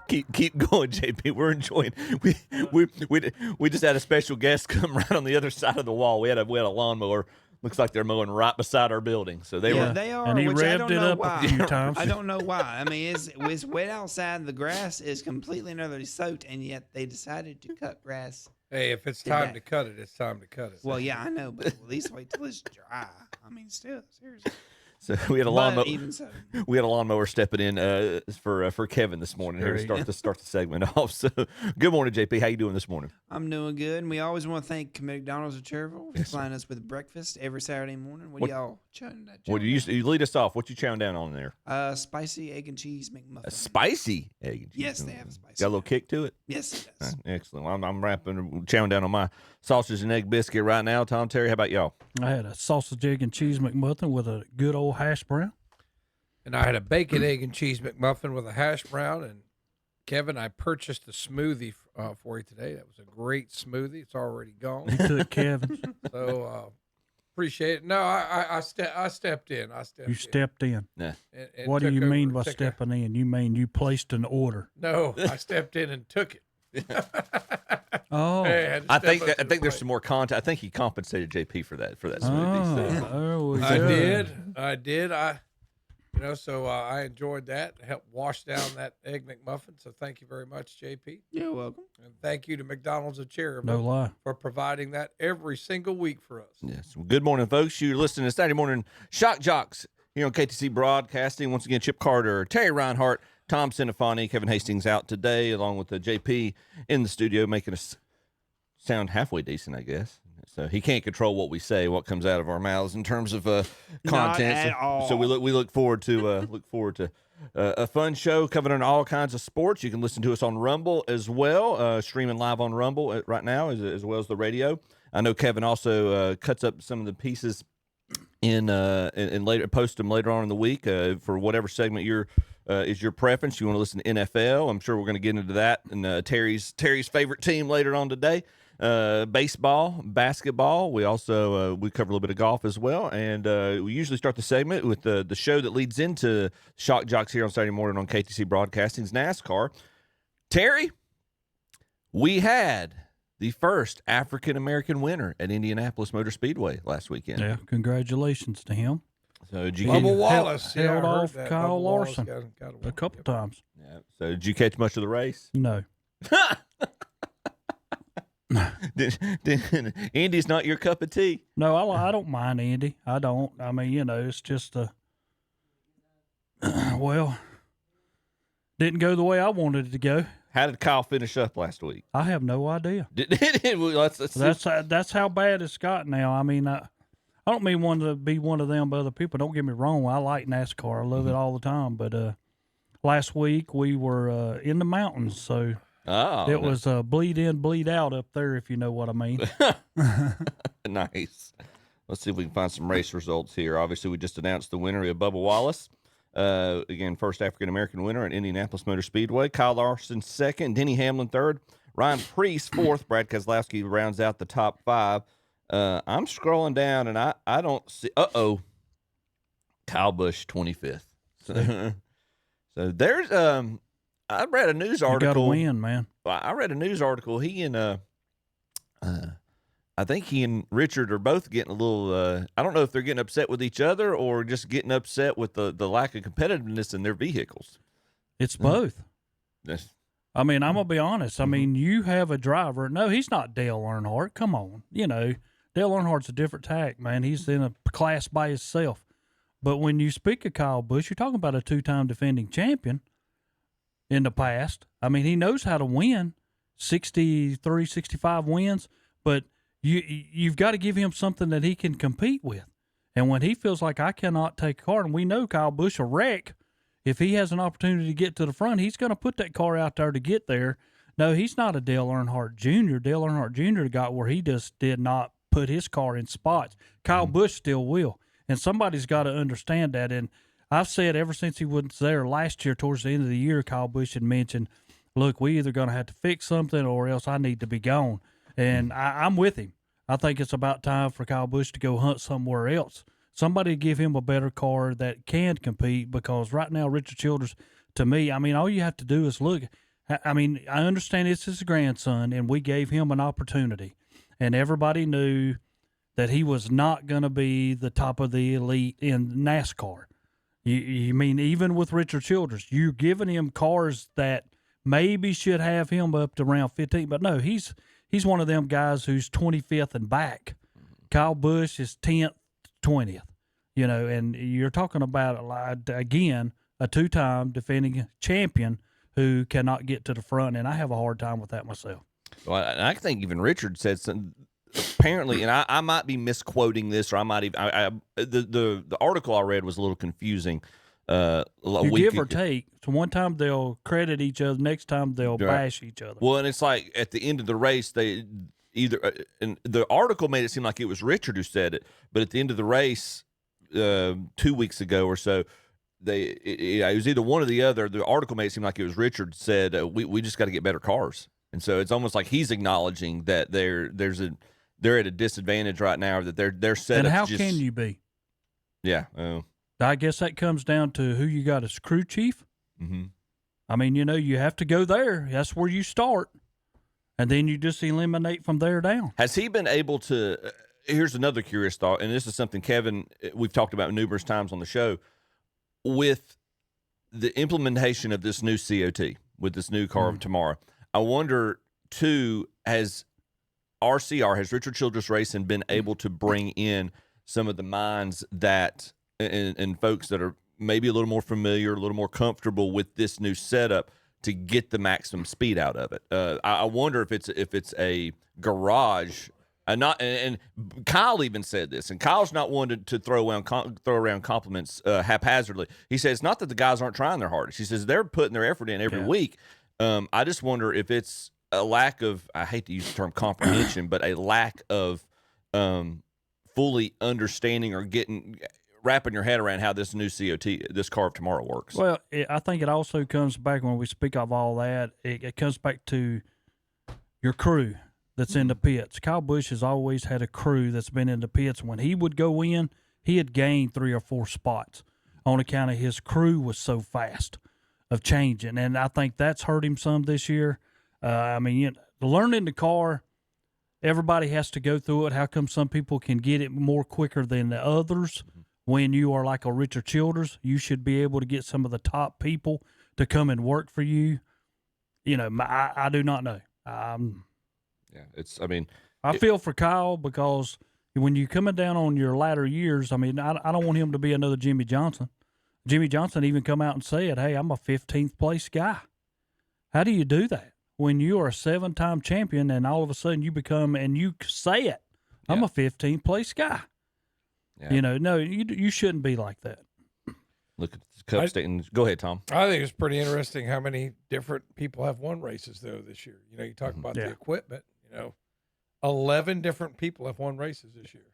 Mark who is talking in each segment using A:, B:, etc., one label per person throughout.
A: Keep going, JP. We're enjoying. We just had a special guest come right on the other side of the wall. We had a lawnmower. Looks like they're mowing right beside our building. So they were.
B: They are.
C: And he
B: which I
C: revved
B: don't
C: it
B: know
C: up
B: why.
C: a few times.
B: I don't know why. I mean, it's wet outside. The grass is completely another soaked, and yet they decided to cut grass.
D: Hey, if it's time to cut it, it's time to cut it.
B: Well, yeah, I know, but at least wait till it's dry. I mean, still, seriously.
A: So we had a lawnmower.
B: Even so.
A: We had a lawnmower stepping in for Kevin this morning here to start the segment off. So good morning, JP. How you doing this morning?
B: I'm doing good, and we always want to thank McDonald's of Cherville for supplying us with breakfast every Saturday morning. What y'all chowing down?
A: Well, you lead us off. What you chowing down on there?
B: Spicy egg and cheese McMuffin.
A: A spicy egg and cheese.
B: Yes, they have a spicy.
A: Got a little kick to it.
B: Yes, it does.
A: Excellent. Well, I'm chowing down on my sausage and egg biscuit right now. Tom, Terry, how about y'all?
C: I had a sausage, egg, and cheese McMuffin with a good old hash brown.
D: And I had a bacon, egg, and cheese McMuffin with a hash brown. And Kevin, I purchased a smoothie for you today. That was a great smoothie. It's already gone.
C: You took Kevin's.
D: So appreciate it. No, I stepped in.
C: You stepped in.
A: Yeah.
D: And
C: What do you mean by
D: took
C: stepping in? You mean you placed an order?
D: No, I stepped in and took it.
C: Oh,
D: Hey,
A: I think there's some more content. I think he compensated JP for that smoothie. So.
D: I did. So I enjoyed that. Helped wash down that egg McMuffin. So thank you very much, JP.
B: You're welcome.
D: And thank you to McDonald's of Cherville.
C: No lie.
D: For providing that every single week for us.
A: Yes. Well, good morning, folks. You're listening to Saturday Morning Shock Joxx here on KTC Broadcasting. Once again, Chip Carter, Terry Reinhart, Tom Sinafani, Kevin Hastings out today, along with JP in the studio, making us sound halfway decent, I guess. So he can't control what we say, what comes out of our mouths in terms of content.
B: Not at all.
A: So we look forward to a fun show covering all kinds of sports. You can listen to us on Rumble as well, streaming live on Rumble right now as well as the radio. I know Kevin also cuts up some of the pieces in later, post them later on in the week for whatever segment is your preference. You want to listen to NFL? I'm sure we're going to get into that and Terry's favorite team later on today. Baseball, basketball. We also we cover a little bit of golf as well, and we usually start the segment with the show that leads into Shock Joxx here on Saturday morning on KTC Broadcasting's NASCAR. Terry, we had the first African American winner at Indianapolis Motor Speedway last weekend.
C: Yeah, congratulations to him.
A: So did you
D: Bubba Wallace
C: held off
D: that.
C: Kyle
D: Bubba
C: Larson
D: got
C: a couple times.
A: Yeah. So did you catch much of the race?
C: No.
A: Indy's not your cup of tea.
C: No, I don't mind Indy. I don't. I mean, it's just well, didn't go the way I wanted it to go.
A: How did Kyle finish up last week?
C: I have no idea.
A: That's
C: how bad it's got now. I mean, I don't mean one to be one of them other people. Don't get me wrong. I like NASCAR. I love it all the time. But last week we were in the mountains, so it was bleed in, bleed out up there, if you know what I mean.
A: Nice. Let's see if we can find some race results here. Obviously, we just announced the winner of Bubba Wallace. Again, first African-American winner at Indianapolis Motor Speedway. Kyle Larson second, Denny Hamlin third, Ryan Preece fourth, Brad Keselowski rounds out the top five. I'm scrolling down, and I don't see – Kyle Busch 25th. So there's I read a news article.
C: You got to win, man.
A: I read a news article. He and I think he and Richard are both getting a little. I don't know if they're getting upset with each other or just getting upset with the lack of competitiveness in their vehicles.
C: It's both.
A: Yes.
C: I mean, I'm gonna be honest. I mean, you have a driver. No, he's not Dale Earnhardt. Come on, Dale Earnhardt's a different tack, man. He's in a class by himself. But when you speak of Kyle Busch, you're talking about a two-time defending champion. In the past, I mean, he knows how to win, 63, 65 wins, but you've got to give him something that he can compete with. And when he feels like I cannot take a car, and we know Kyle Busch will wreck, if he has an opportunity to get to the front, he's going to put that car out there to get there. No, he's not a Dale Earnhardt Jr. Dale Earnhardt Jr. got where he just did not put his car in spots. Kyle Busch still will. And somebody's got to understand that. And I've said ever since he was there last year, towards the end of the year, Kyle Busch had mentioned, look, we either going to have to fix something or else I need to be gone. And I'm with him. I think it's about time for Kyle Busch to go hunt somewhere else. Somebody give him a better car that can compete, because right now, Richard Childress, to me, I mean, all you have to do is look I mean, I understand it's his grandson, and we gave him an opportunity, and everybody knew that he was not going to be the top of the elite in NASCAR. You mean even with Richard Childress, you're giving him cars that maybe should have him up to around 15, but no, he's one of them guys who's 25th and back. Kyle Busch is 10th, 20th, and you're talking about, again, a two-time defending champion who cannot get to the front, and I have a hard time with that myself.
A: Well, I think even Richard said something, apparently, and I might be misquoting this, or I might even the article I read was a little confusing.
C: Give or take. So one time they'll credit each other, next time they'll bash each other.
A: Well, and it's like at the end of the race, they either and the article made it seem like it was Richard who said it, but at the end of the race, 2 weeks ago or so, it was either one or the other. The article made it seem like it was Richard said, we just got to get better cars. And so it's almost like he's acknowledging that they're at a disadvantage right now, that their setup.
C: And how can you be?
A: Yeah.
C: I guess that comes down to who you got as crew chief.
A: Mm-hmm.
C: I mean, you have to go there. That's where you start. And then you just eliminate from there down.
A: Has he been able to here's another curious thought, and this is something, Kevin, we've talked about numerous times on the show. With the implementation of this new COT, with this new car of tomorrow, I wonder, too, has Richard Childress Racing been able to bring in some of the minds that and folks that are maybe a little more familiar, a little more comfortable with this new setup to get the maximum speed out of it? I wonder if it's a garage. And Kyle even said this, and Kyle's not one to throw around compliments haphazardly. He says it's not that the guys aren't trying their hardest. He says they're putting their effort in every week. I just wonder if it's a lack of, I hate to use the term comprehension, but a lack of fully understanding or wrapping your head around how this new COT, this car of tomorrow works.
C: Well, I think it also comes back, when we speak of all that, it comes back to your crew that's in the pits. Kyle Busch has always had a crew that's been in the pits. When he would go in, he had gained 3 or 4 spots on account of his crew was so fast of changing. And I think that's hurt him some this year. Learning the car, everybody has to go through it. How come some people can get it more quicker than the others? When you are like a Richard Childress, you should be able to get some of the top people to come and work for you. I do not know.
A: Yeah,
C: I feel for Kyle, because when you're coming down on your latter years, I don't want him to be another Jimmy Johnson. Jimmy Johnson even come out and said, hey, I'm a 15th place guy. How do you do that when you are a 7-time champion and all of a sudden you become, and you say it, I'm a 15th place guy? Yeah. No, you shouldn't be like that.
A: Look at the Cup state. Go ahead, Tom.
D: I think it's pretty interesting how many different people have won races, though, this year. You talk about the equipment, 11 different people have won races this year.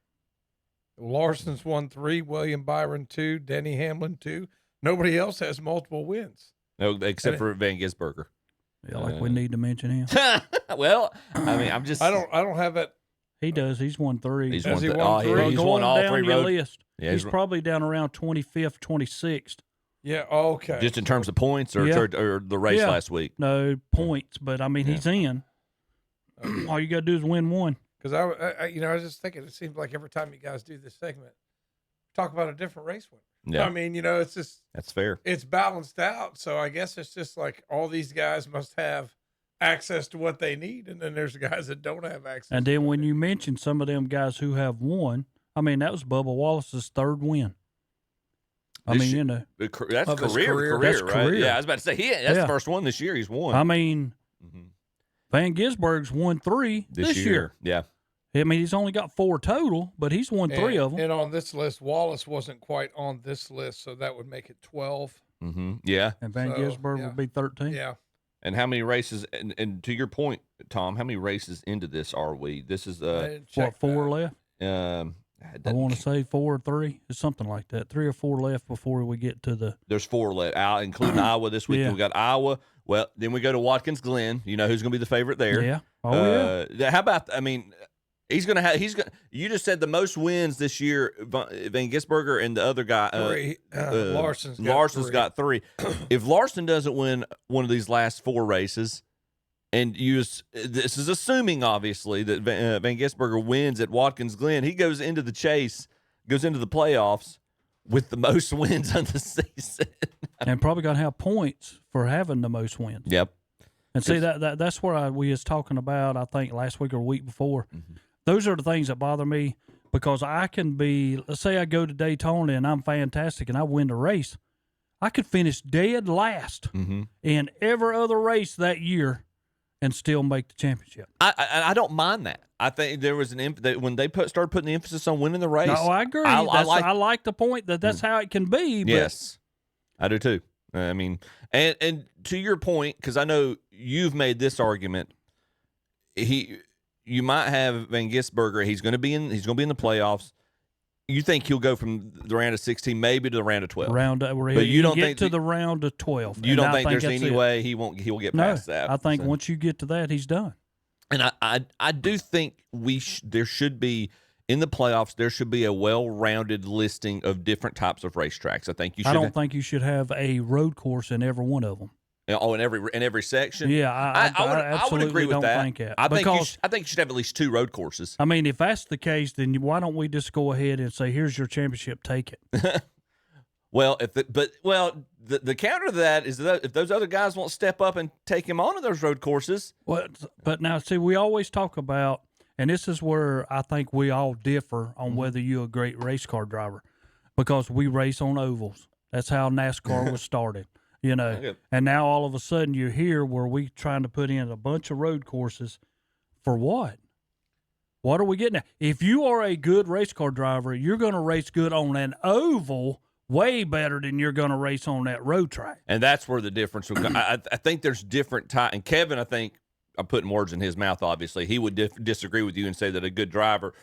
D: Larson's won 3, William Byron 2, Denny Hamlin 2. Nobody else has multiple wins.
A: No, except for Van Gisbergen.
C: Yeah, we need to mention him.
A: Well, I'm just.
D: I don't have it.
C: He does. He's won 3.
A: He's
D: won 3.
A: He's won all 3 road
C: list. Yeah, he's probably down around 25th, 26th.
D: Yeah. Okay.
A: Just in terms of points, or the race last week.
C: No points, but he's in. All you got to do is win one.
D: Because I was just thinking, it seems like every time you guys do this segment, talk about a different race winner.
A: Yeah.
D: It's just,
A: that's fair.
D: It's balanced out. So I guess it's just like all these guys must have access to what they need, and then there's the guys that don't have access.
C: And then when you mention some of them guys who have won, that was Bubba Wallace's 3rd win.
A: That's career,
C: That's
A: right?
C: career.
A: Yeah, I was about to say that's the first one this year he's won.
C: Van Gisbergen's won 3 this year.
A: Yeah.
C: He's only got 4 total, but he's won 3 of them.
D: And on this list, Wallace wasn't quite on this list, so that would make it 12.
A: Mm-hmm. Yeah.
C: And Van Gisbergen would be 13.
D: Yeah.
A: And how many races? And to your point, Tom, how many races into this are we? This is
C: 4 left. I want to say 4 or 3. It's something like that. 3 or 4 left before we get to the.
A: There's 4 left, including Iowa this week.
C: Yeah.
A: We got Iowa. Well, then we go to Watkins Glen. You know who's going to be the favorite there?
C: Yeah. Oh, yeah.
A: How about? He's gonna have. You just said the most wins this year. Van Gisbergen and the other guy, Larson's got 3. If Larson doesn't win one of these last 4 races, and this is assuming obviously that Van Gisbergen wins at Watkins Glen, he goes into the chase, goes into the playoffs with the most wins of the season,
C: and probably gonna have points for having the most wins.
A: Yep.
C: And see that's where we was talking about. I think last week or week before. Mm-hmm. Those are the things that bother me because I can be, let's say I go to Daytona and I'm fantastic and I win the race. I could finish dead last in every other race that year and still make the championship.
A: I don't mind that. I think there was when they started putting the emphasis on winning the race.
C: No, I agree. I like the point that's how it can be. But
A: yes, I do too. I mean, and to your point, because I know you've made this argument, you might have Van Gisbergen. He's going to be in the playoffs. You think he'll go from the round of 16 maybe to the round of 12?
C: But you don't think to the round of 12.
A: You don't think there's any way he will get past that?
C: I think once you get to that, he's done.
A: And I do think there should be in the playoffs. There should be a well-rounded listing of different types of racetracks. I don't think
C: you should have a road course in every one of them.
A: Oh, in every section.
C: Yeah, I would agree with that.
A: I think you should have at least 2 road courses.
C: I mean, if that's the case, then why don't we just go ahead and say, "Here's your championship, take it."
A: Well, the counter to that is that if those other guys won't step up and take him onto those road courses.
C: Well, but now see, we always talk about, and this is where I think we all differ on whether you're a great race car driver, because we race on ovals. That's how NASCAR was started. And now all of a sudden you're here where we trying to put in a bunch of road courses for what? What are we getting at? If you are a good race car driver, you're going to race good on an oval way better than you're going to race on that road track.
A: And that's where the difference will come. I think there's different types. And Kevin, I think, I'm putting words in his mouth, obviously. He would disagree with you and say that a good driver,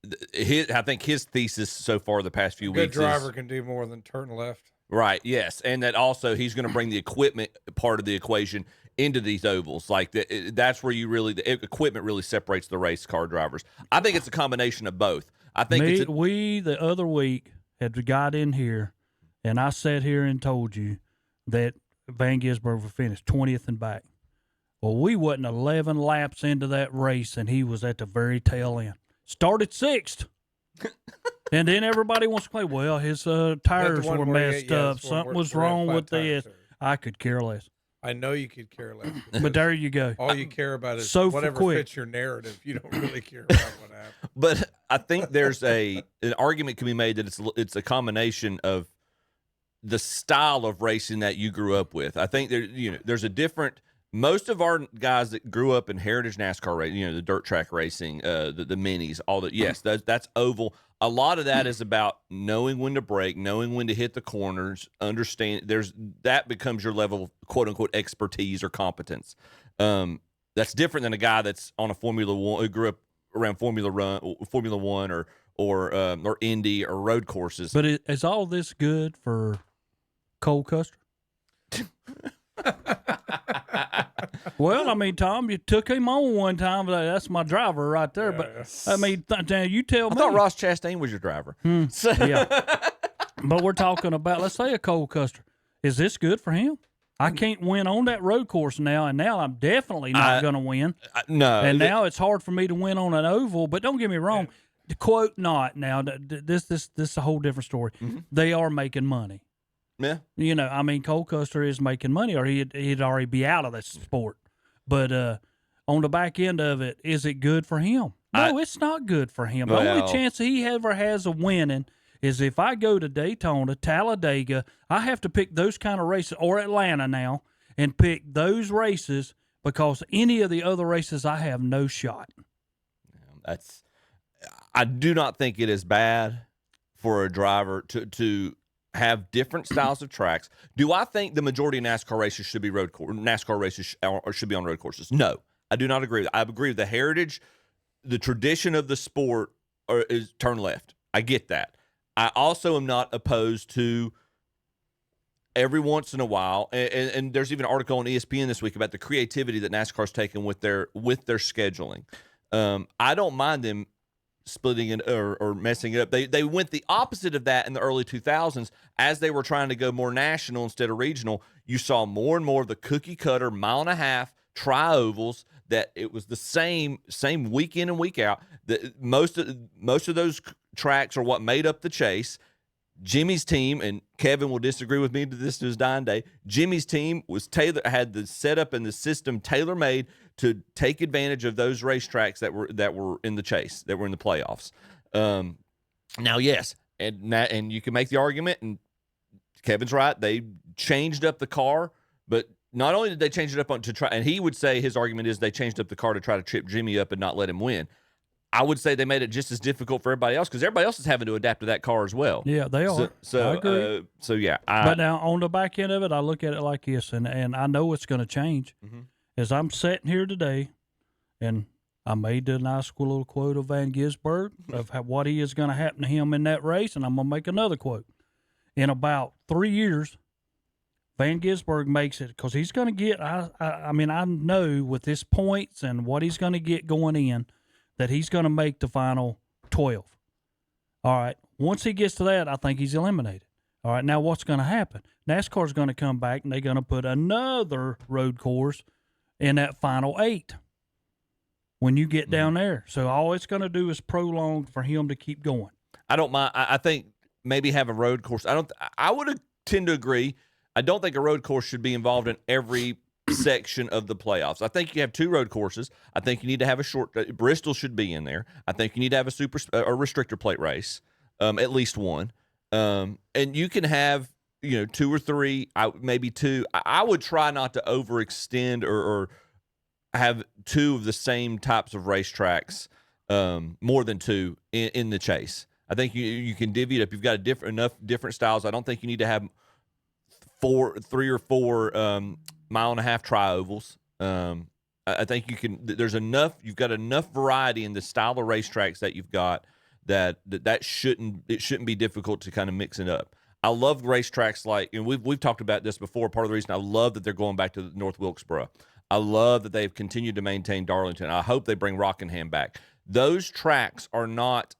A: I think his thesis so far the past few weeks is.
D: A good driver can do more than turn left.
A: Right, yes. And that also he's going to bring the equipment part of the equation into these ovals. Like that's where the equipment really separates the race car drivers. I think it's a combination of both. I think
C: we the other week had got in here, and I sat here and told you that Van Gisbergen finished 20th and back. Well, we wasn't 11 laps into that race, and he was at the very tail end. Started 6th. And then everybody wants to play, well, his tires were messed up. Something was wrong with this. I could care less.
D: I know you could care less.
C: But there you go.
D: All you care about is whatever fits your narrative. You don't really care about what happened.
A: But I think there's an argument can be made that it's a combination of the style of racing that you grew up with. I think there's a different. Most of our guys that grew up in heritage NASCAR racing, the dirt track racing, the minis, all that. Yes, that's oval. A lot of that is about knowing when to brake, knowing when to hit the corners. Understand that becomes your level of quote unquote expertise or competence. That's different than a guy that's on a Formula One who grew up around Formula One or Indy or road courses.
C: But is all this good for Cole Custer? Well, I mean, Tom, you took him on one time. But that's my driver right there. Yeah, but I mean, you tell me.
A: I thought Ross Chastain was your driver.
C: Yeah, but we're talking about, let's say, a Cole Custer. Is this good for him? I can't win on that road course now, and now I'm definitely not going to win.
A: No,
C: and now it's hard for me to win on an oval. But don't get me wrong. Yeah. Quote not now. This is a whole different story. Mm-hmm. They are making money.
A: Yeah.
C: I mean, Cole Custer is making money, or he'd already be out of this sport. But on the back end of it, is it good for him? No, it's not good for him. The only chance he ever has of winning is if I go to Daytona, Talladega, I have to pick those kind of races, or Atlanta now, and pick those races because any of the other races I have no shot.
A: I do not think it is bad for a driver to have different styles of tracks. Do I think the majority of NASCAR races should be NASCAR races or should be on road courses? No, I do not agree with that. I agree with the heritage, the tradition of the sport is turn left. I get that. I also am not opposed to every once in a while, and there's even an article on ESPN this week about the creativity that NASCAR's taken with their scheduling. I don't mind them splitting it or messing it up. They went the opposite of that in the early 2000s as they were trying to go more national instead of regional. You saw more and more of the cookie cutter 1.5-mile tri-ovals that it was the same week in and week out. Most of those tracks are what made up the Chase. Jimmy's team, and Kevin will disagree with me to his dying day, Jimmy's team had the setup and the system tailor-made to take advantage of those racetracks that were in the Chase, that were in the playoffs. Now, yes, and you can make the argument, and Kevin's right, they changed up the car, but not only did they change it up to try, and he would say his argument is they changed up the car to try to trip Jimmy up and not let him win. I would say they made it just as difficult for everybody else because everybody else is having to adapt to that car as well.
C: Yeah, they are.
A: So
C: I agree.
A: Yeah.
C: But now on the back end of it, I look at it like this, and I know it's going to change.
A: Mm-hmm.
C: As I'm sitting here today, and I made the nice little quote of Van Gisbergen of what is going to happen to him in that race, and I'm going to make another quote. In about 3 years, Van Gisbergen makes it because he's going to get. I mean, I know with his points and what he's going to get going in, that he's going to make the final 12. All right. Once he gets to that, I think he's eliminated. All right. Now, what's going to happen? NASCAR's going to come back, and they're going to put another road course in that final 8 when you get down there. So all it's going to do is prolong for him to keep going.
A: I don't mind. I think maybe have a road course. I would tend to agree. I don't think a road course should be involved in every section of the playoffs. I think you have 2 road courses. I think you need to have a short. Bristol should be in there. I think you need to have a restrictor plate race, at least one, and you can have 2 or 3, maybe 2. I would try not to overextend or have 2 of the same types of racetracks, more than 2 in the Chase. I think you can divvy it up. You've got enough different styles. I don't think you need to have 3 or 4 1.5-mile tri-ovals. I think you can. There's enough. You've got enough variety in the style of racetracks that you've got that shouldn't be difficult to kind of mix it up. I love racetracks like, and we've talked about this before. Part of the reason I love that they're going back to North Wilkesboro. I love that they've continued to maintain Darlington. I hope they bring Rockingham back. Those tracks are not.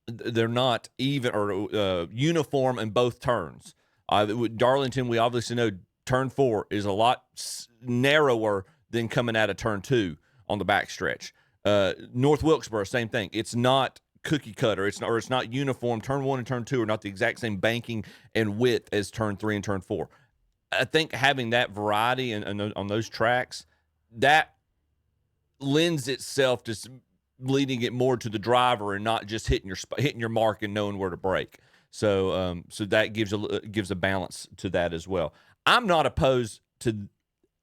A: They're not even or uniform in both turns. Darlington, we obviously know turn 4 is a lot narrower than coming out of turn 2 on the backstretch. North Wilkesboro, same thing. It's not cookie cutter. It's not uniform. Turn 1 and turn 2 are not the exact same banking and width as turn 3 and turn 4. I think having that variety on those tracks, that lends itself to leading it more to the driver and not just hitting your mark and knowing where to brake. So that gives a balance to that as well. I'm not opposed to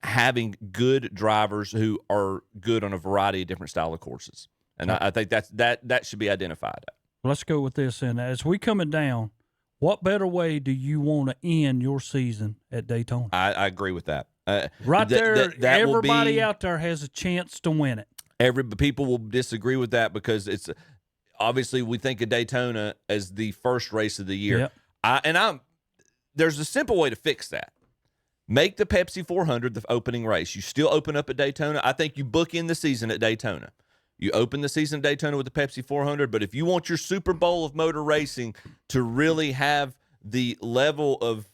A: having good drivers who are good on a variety of different style of courses, and I think that should be identified.
C: Let's go with this. And as we coming down, what better way do you want to end your season at Daytona?
A: I agree with that.
C: Right there,
A: that
C: everybody out there has a chance to win it.
A: People will disagree with that because it's obviously we think of Daytona as the first race of the year.
C: Yep.
A: There's a simple way to fix that. Make the Pepsi 400 the opening race. You still open up at Daytona. I think you book in the season at Daytona. You open the season at Daytona with the Pepsi 400, but if you want your Super Bowl of motor racing to really have the level of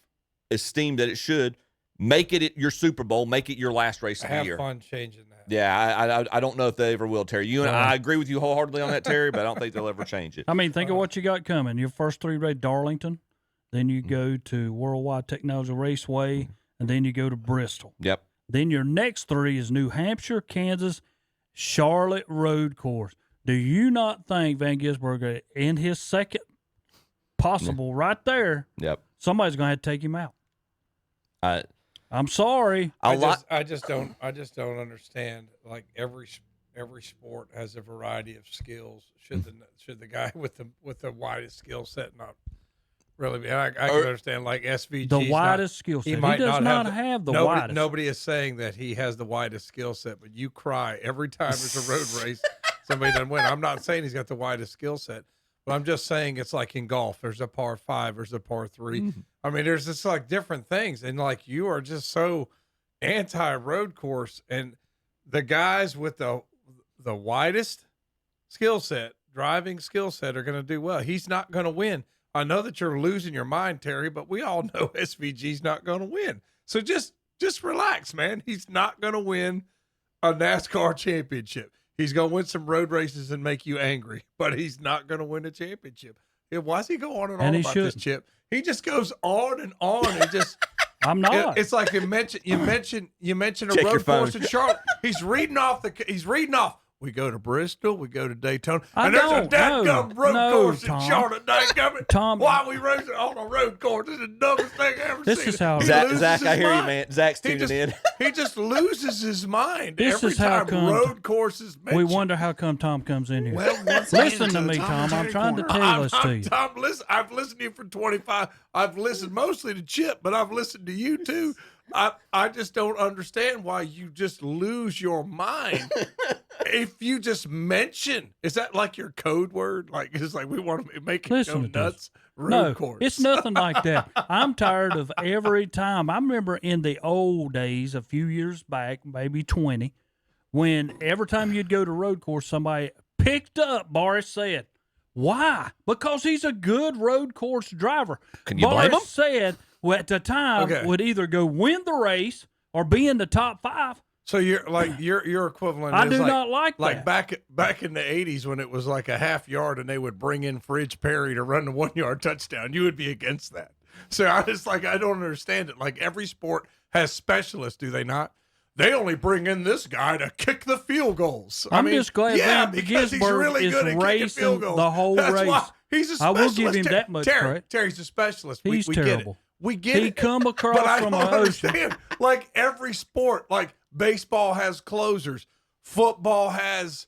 A: esteem that it should, make it your Super Bowl. Make it your last race of the year.
D: Have fun changing that.
A: Yeah, I don't know if they ever will, Terry. I agree with you wholeheartedly on that, Terry, but I don't think they'll ever change it.
C: I mean, think of what you got coming. Your first 3 race, Darlington, then you go to Worldwide Technology Raceway, and then you go to Bristol.
A: Yep.
C: Then your next 3 is New Hampshire, Kansas, Charlotte Road Course. Do you not think Van Gisbergen, in his second possible right there,
A: Yep,
C: somebody's going to have to take him out? I'm sorry.
D: I just don't understand. Like every sport has a variety of skills. Should the guy with the widest skill set not really be? I can understand like SVG.
C: The widest skill set. He does not have the widest.
D: Nobody is saying that he has the widest skill set, but you cry every time there's a road race somebody doesn't win. I'm not saying he's got the widest skill set, but I'm just saying it's like in golf. There's a par 5, there's a par 3. Mm-hmm. I mean, there's just like different things, and like you are just so anti road course, and the guys with the the widest skill set, driving skill set, are going to do well. He's not going to win. I know that you're losing your mind, Terry, but we all know SVG's not going to win. So just relax, man. He's not going to win a NASCAR championship. He's going to win some road races and make you angry, but he's not going to win a championship. Why does he go on and on about this, Chip? He just goes on and on. He just
C: I'm not.
D: It's like you mentioned a
A: Check your
D: road course
A: phone.
D: in Charlotte. He's reading off. We go to Bristol. We go to Daytona.
C: I
D: And there's a
C: don't.
D: dadgum road
C: No,
D: course
C: Tom.
D: in Charlotte. Dadgummit.
C: Tom.
D: Why we racing on a road course? This is the dumbest thing I ever
C: This
D: seen.
C: is how-
D: He
A: Zach,
D: loses
A: Zach, I
D: his
A: hear you,
D: mind.
A: man. Zach's
D: He
A: tuning
D: just,
A: in.
D: he just loses his mind
C: This
D: every
C: is how
D: time
C: come-
D: road courses mentioned.
C: We wonder how come Tom comes in here.
B: Well, once
C: Listen
B: again,
C: to me,
B: the
C: Tom. I'm
B: Terry
C: trying to
B: Corner.
C: tell this to you.
D: Tom, listen, I've listened to you for 25. I've listened mostly to Chip, but I've listened to you too. I just don't understand why you just lose your mind. If you just mention, is that like your code word? Like it's like we want to make it
C: Listen
D: go
C: to this.
D: nuts. Road
C: No,
D: course.
C: it's nothing like that. I'm tired of every time. I remember in the old days, a few years back, maybe 20, when every time you'd go to road course, somebody picked up Boris said, why? Because he's a good road course driver.
A: Can you blame
C: Boris
A: him?
C: said, well, at the time,
D: Okay.
C: would either go win the race or be in the top 5.
D: So you're like your equivalent.
C: I
D: is
C: do
D: like,
C: not like that.
D: back in the 80s when it was like a half yard and they would bring in Fridge Perry to run the 1 yard touchdown. You would be against that. So I don't understand it. Like every sport has specialists, do they not? They only bring in this guy to kick the field goals.
C: I'm just glad Van
D: because he's
C: Gisbergen
D: really
C: is
D: good at kicking
C: racing
D: field goals.
C: the whole
D: That's
C: race.
D: why he's a
C: I
D: specialist.
C: will give him that much credit.
D: Terry's a specialist.
C: He's
D: we get
C: terrible.
D: it. We get
C: He
D: it.
C: come across
D: but I
C: from
D: don't
C: an ocean.
D: understand. Like every sport, like baseball has closers, football has,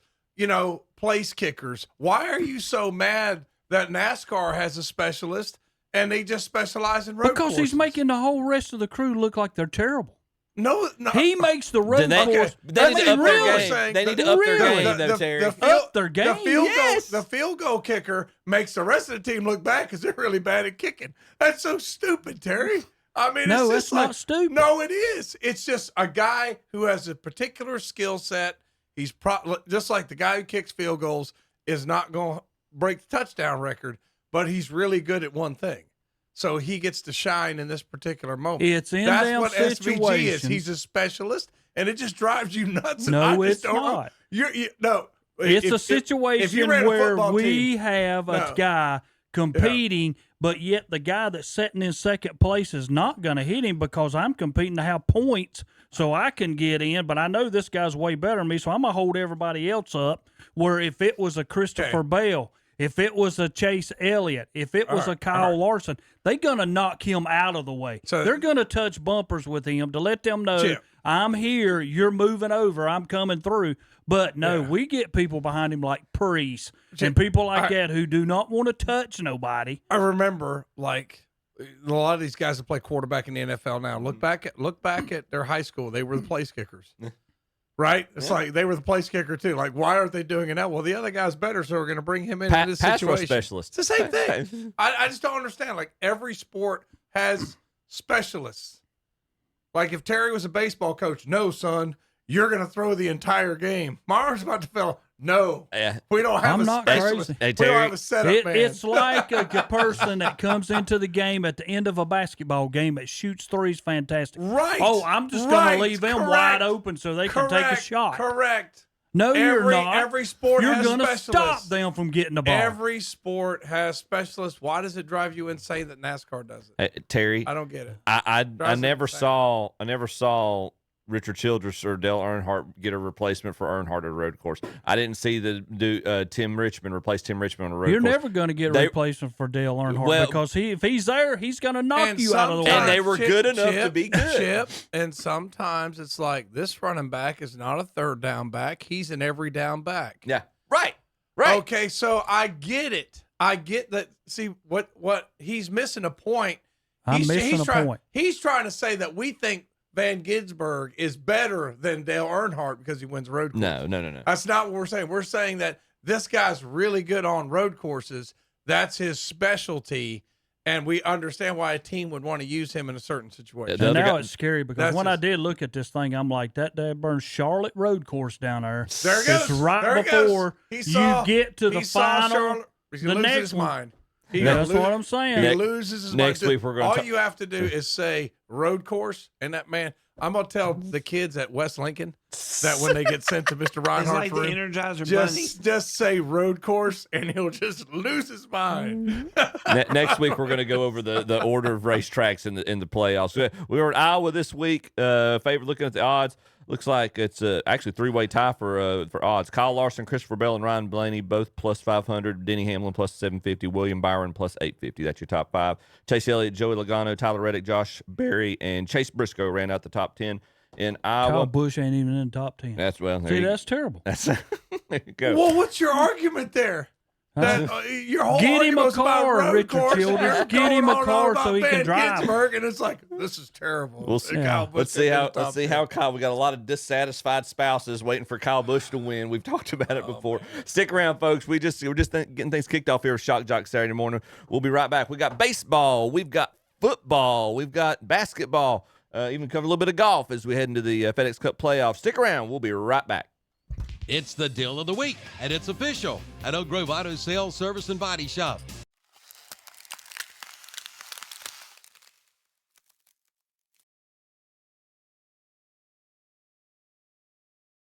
D: place kickers. Why are you so mad that NASCAR has a specialist and they just specialize in road
C: Because he's
D: courses?
C: making the whole rest of the crew look like they're terrible.
D: no.
C: He makes the road
A: Then they,
C: course.
A: they need to up their
C: really
A: game.
D: saying
A: They need
D: the-
A: to up their
C: really?
A: game, though, Terry.
C: Up their game?
D: The field goal kicker makes the rest of the team look bad because they're really bad at kicking. That's so stupid, Terry. I mean,
C: No,
D: it's just
C: it's not stupid.
D: No, it is. It's just a guy who has a particular skill set. He's just like the guy who kicks field goals is not going to break the touchdown record, but he's really good at one thing. So he gets to shine in this particular moment.
C: It's in
D: That's
C: them
D: what SVG is.
C: situations.
D: He's a specialist, and it just drives you nuts. and
C: No,
D: I just
C: it's
D: don't know.
C: not.
D: No.
C: It's
D: If-
C: a
D: if
C: situation
D: you ran a
C: where
D: football
C: we
D: team-
C: have a
D: No.
C: guy competing, but yet the guy that's sitting in second place is not going to hit him because I'm competing to have points so I can get in, but I know this guy's way better than me, so I'm going to hold everybody else up. Where if it was a Christopher Bell, if it was a Chase Elliott, if it was a Kyle Larson, they're going to knock him out of the way.
D: So-
C: they're going to touch bumpers with him to let them know,
D: Chip.
C: I'm here, you're moving over, I'm coming through. But no, we get people behind him like Priest and people like that who do not want to touch nobody.
D: I remember like a lot of these guys that play quarterback in the NFL now. Look back at their high school. They were the place kickers. Right? It's like they were the place kicker too. Like, why aren't they doing it now? Well, the other guy's better, so we're going to bring him into this
A: Pass rush
D: situation.
A: specialist.
D: It's the same thing. I just don't understand. Like, every sport has specialists. Like, if Terry was a baseball coach, no, son, you're going to throw the entire game. My arm's about to fail. No,
A: Yeah.
D: we don't have
C: I'm
D: a
C: not
D: specialist.
C: crazy.
A: Hey,
D: We don't
A: Terry,
D: have a setup man.
C: It's like a person that comes into the game at the end of a basketball game that shoots threes fantastic.
D: Right.
C: Oh, I'm just going
D: Right.
C: to leave them
D: Correct.
C: wide open so they can take a shot.
D: Correct.
C: No, you're not.
D: Every sport
C: You're
D: has
C: gonna
D: specialists.
C: stop them from getting the ball.
D: Every sport has specialists. Why does it drive you insane that NASCAR does it?
A: Terry,
D: I don't get it.
A: I
D: Drives me
A: never
D: insane.
A: saw Richard Childress or Dale Earnhardt get a replacement for Earnhardt at a road course. I didn't see Tim Richmond replace Tim Richmond on a road
C: You're
A: course.
C: never going to get a
A: They-
C: replacement for Dale Earnhardt
A: Well-
C: because if he's there, he's going to knock
D: And
C: you out of the way.
A: And
D: sometimes-
A: they were good enough to be good.
D: Chip, and sometimes it's like this running back is not a third down back. He's an every down back.
A: Yeah. Right. Right.
D: Okay, so I get it. I get that. See, what he's missing a point.
C: I'm missing a point.
D: He's trying to say that we think Van Gisbergen is better than Dale Earnhardt because he wins road courses.
A: No.
D: That's not what we're saying. We're saying that this guy's really good on road courses. That's his specialty. and we understand why a team would want to use him in a certain situation.
A: The
C: And
A: other
C: now
A: guy-
C: it's scary because when I did look at this thing, I'm like, that burn Charlotte road course down there.
D: There it goes.
C: It's right
D: There it goes.
C: before
D: He saw-
C: you get to the
D: he saw
C: final.
D: Charlotte. He's gonna
C: the
D: lose
C: next
D: his
C: one.
D: mind. He
C: That's
D: gonna
C: what
D: lose-
C: I'm saying.
D: He
A: Next-
D: loses his
A: next
D: mind.
A: week we're gonna
D: All
A: talk-
D: you have to do is say road course, and that man. I'm gonna tell the kids at West Lincoln that when they get sent to Mr.
B: It's
D: Reinhardt's
B: like the
D: room,
B: Energizer Bunny.
D: just say road course, and he'll just lose his mind.
A: Next week we're going to go over the order of racetracks in the playoffs. We were in Iowa this week. Favorite looking at the odds. Looks like it's actually three-way tie for odds. Kyle Larson, Christopher Bell, and Ryan Blaney both plus 500. Denny Hamlin plus 750. William Byron plus 850. That's your top 5. Chase Elliott, Joey Logano, Tyler Reddick, Josh Berry, and Chase Briscoe ran out the top 10 in Iowa.
C: Kyle Busch ain't even in the top 10.
A: That's well. There
C: See,
A: you,
C: that's terrible.
A: that's there you go.
D: Well, what's your argument there? That, your whole
C: Get him a
D: argument's about
C: car,
D: road
C: Richard
D: course, and
C: Childress.
D: you're
C: Get him a
D: going on
C: car
D: about
C: so he can
D: Van
C: drive.
D: Gisbergen, and it's like, this is terrible.
A: We'll see.
D: And Kyle Busch
A: Let's see
D: in the
A: how
D: top 10.
A: Kyle. We got a lot of dissatisfied spouses waiting for Kyle Busch to win. We've talked about it before.
D: Man.
A: Stick around, folks. We're just getting things kicked off here with Shock Jock Saturday morning. We'll be right back. We got baseball. We've got football. We've got basketball. Even cover a little bit of golf as we head into the FedEx Cup playoffs. Stick around. We'll be right back.
E: It's the deal of the week, and it's official at Oak Grove Auto Sales, Service, and Body Shop.